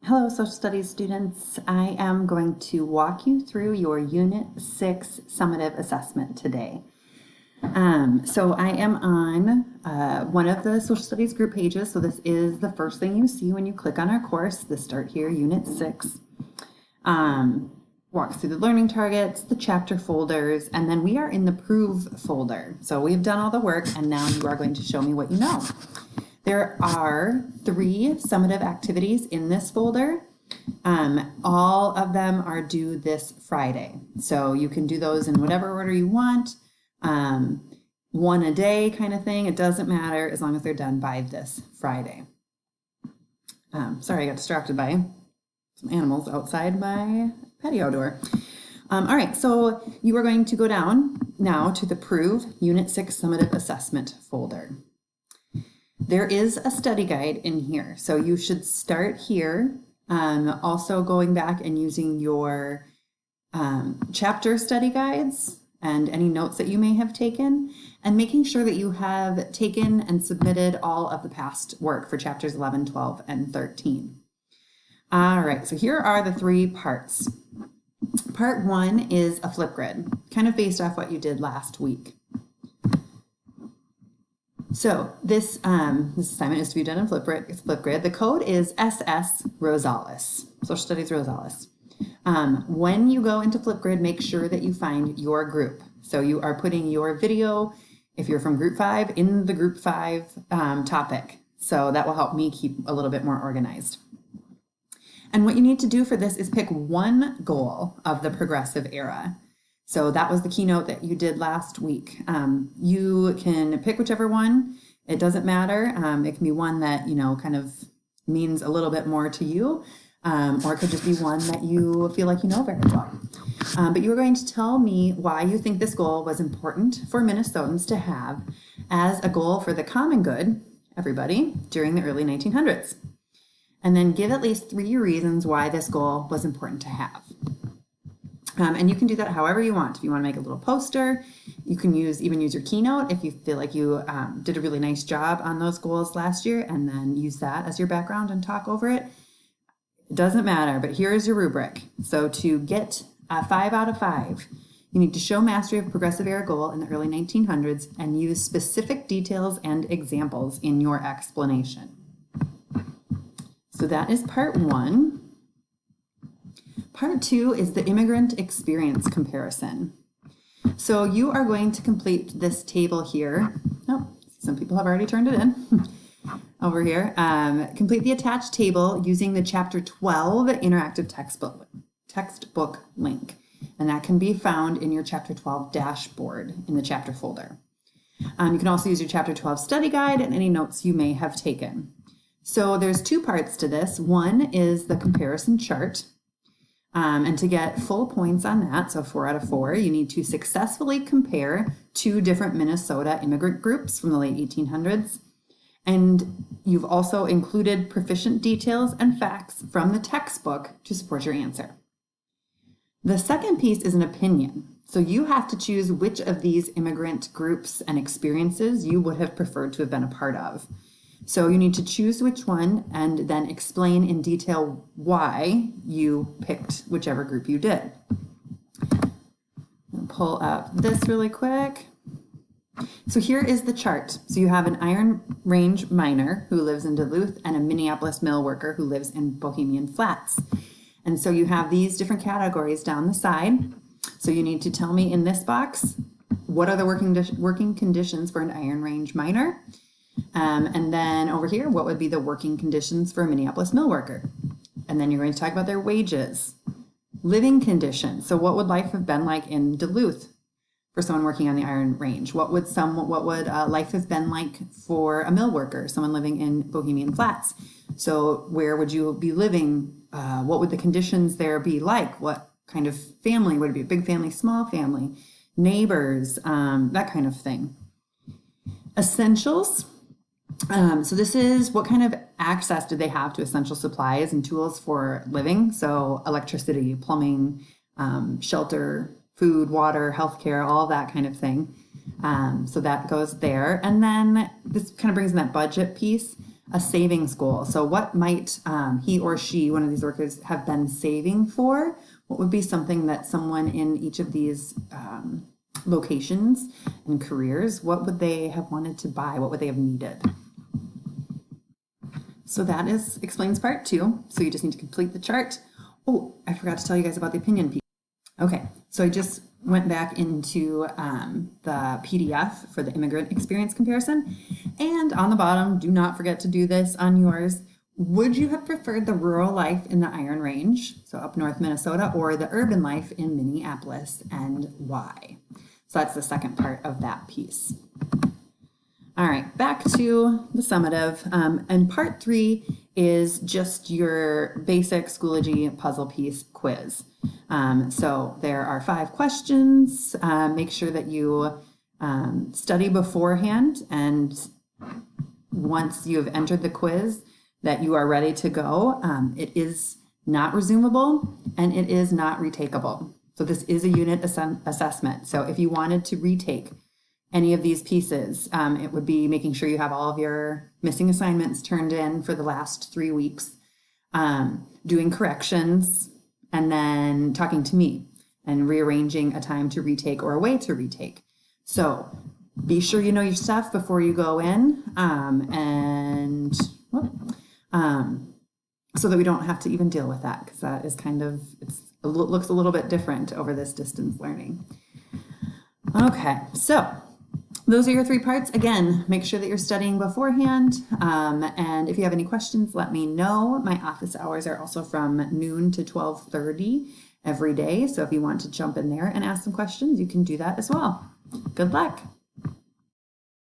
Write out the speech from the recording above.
Hello, social studies students. I am going to walk you through your Unit 6 summative assessment today. So I am on one of the social studies group pages. So this is the first thing you see when you click on our course, the Start Here Unit 6. Walks through the learning targets, the chapter folders, and then we are in the Prove folder. So we've done all the work and now you are going to show me what you know. There are 3 summative activities in this folder. All of them are due this Friday. So you can do those in whatever order you want. One a day kind of thing. It doesn't matter as long as they're done by this Friday. Sorry, I got distracted by some animals outside my patio door. All right, so you are going to go down now to the Prove Unit 6 Summative Assessment folder. There is a study guide in here, so you should start here. Also going back and using your chapter study guides and any notes that you may have taken, and making sure that you have taken and submitted all of the past work for chapters 11, 12, and 13. All right, so here are the 3 parts. Part 1 is a flip grid, kind of based off what you did last week. So this assignment is to be done in flip grid. The code is SS Rosales, Social Studies Rosales. When you go into Flipgrid, make sure that you find your group. So you are putting your video, if you're from group 5, in the group 5 topic. So that will help me keep a little bit more organized. And what you need to do for this is pick one goal of the progressive era. So that was the keynote that you did last week. You can pick whichever one. It doesn't matter. It can be one that, kind of means a little bit more to you, or it could just be one that you feel like you know very well. But you are going to tell me why you think this goal was important for Minnesotans to have as a goal for the common good, everybody, during the early 1900s. And then give at least 3 reasons why this goal was important to have. And you can do that however you want. If you want to make a little poster, you can even use your keynote if you feel like you did a really nice job on those goals last year, and then use that as your background and talk over it. It doesn't matter, but here is your rubric. So to get a 5 out of 5, you need to show mastery of progressive era goal in the early 1900s and use specific details and examples in your explanation. So that is part 1. Part 2 is the immigrant experience comparison. So you are going to complete this table here. Oh, some people have already turned it in over here. Complete the attached table using the chapter 12 interactive textbook link. And that can be found in your chapter 12 dashboard in the chapter folder. You can also use your chapter 12 study guide and any notes you may have taken. So there's 2 parts to this. One is the comparison chart. And to get full points on that, so 4 out of 4, you need to successfully compare 2 different Minnesota immigrant groups from the late 1800s. And you've also included proficient details and facts from the textbook to support your answer. The second piece is an opinion. So you have to choose which of these immigrant groups and experiences you would have preferred to have been a part of. So you need to choose which one and then explain in detail why you picked whichever group you did. I'll pull up this really quick. So here is the chart. So you have an Iron Range miner who lives in Duluth and a Minneapolis mill worker who lives in Bohemian Flats. And so you have these different categories down the side. So you need to tell me in this box, what are the working conditions for an Iron Range miner? And then over here, what would be the working conditions for a Minneapolis mill worker? And then you're going to talk about their wages, living conditions. So what would life have been like in Duluth for someone working on the Iron Range? What would life have been like for a mill worker, someone living in Bohemian Flats? So where would you be living? What would the conditions there be like? What kind of family? Would it be a big family, small family, neighbors, that kind of thing? Essentials. So this is what kind of access do they have to essential supplies and tools for living? So electricity, plumbing, shelter, food, water, healthcare, all that kind of thing. So that goes there. And then this kind of brings in that budget piece. a savings goal. So what might he or she, one of these workers, have been saving for? What would be something that someone in each of these locations and careers, what would they have wanted to buy? What would they have needed? So that explains part 2. So you just need to complete the chart. Oh, I forgot to tell you guys about the opinion piece. Okay, so I just went back into the PDF for the immigrant experience comparison. And on the bottom, do not forget to do this on yours. Would you have preferred the rural life in the Iron Range, so up north Minnesota, or the urban life in Minneapolis, and why? So that's the second part of that piece. All right, back to the summative. And part 3 is just your basic Schoology puzzle piece quiz. So there are 5 questions. Make sure that you study beforehand, and once you have entered the quiz, that you are ready to go. It is not resumable and it is not retakeable. So this is a unit assessment. So if you wanted to retake any of these pieces, it would be making sure you have all of your missing assignments turned in for the last 3 weeks, doing corrections, and then talking to me and rearranging a time to retake or a way to retake. So be sure you know your stuff before you go in, so that we don't have to even deal with that, because that is kind of, it looks a little bit different over this distance learning. Okay, so those are your 3 parts. Again, make sure that you're studying beforehand. And if you have any questions, let me know. My office hours are also from noon to 12:30 every day. So if you want to jump in there and ask some questions, you can do that as well. Good luck.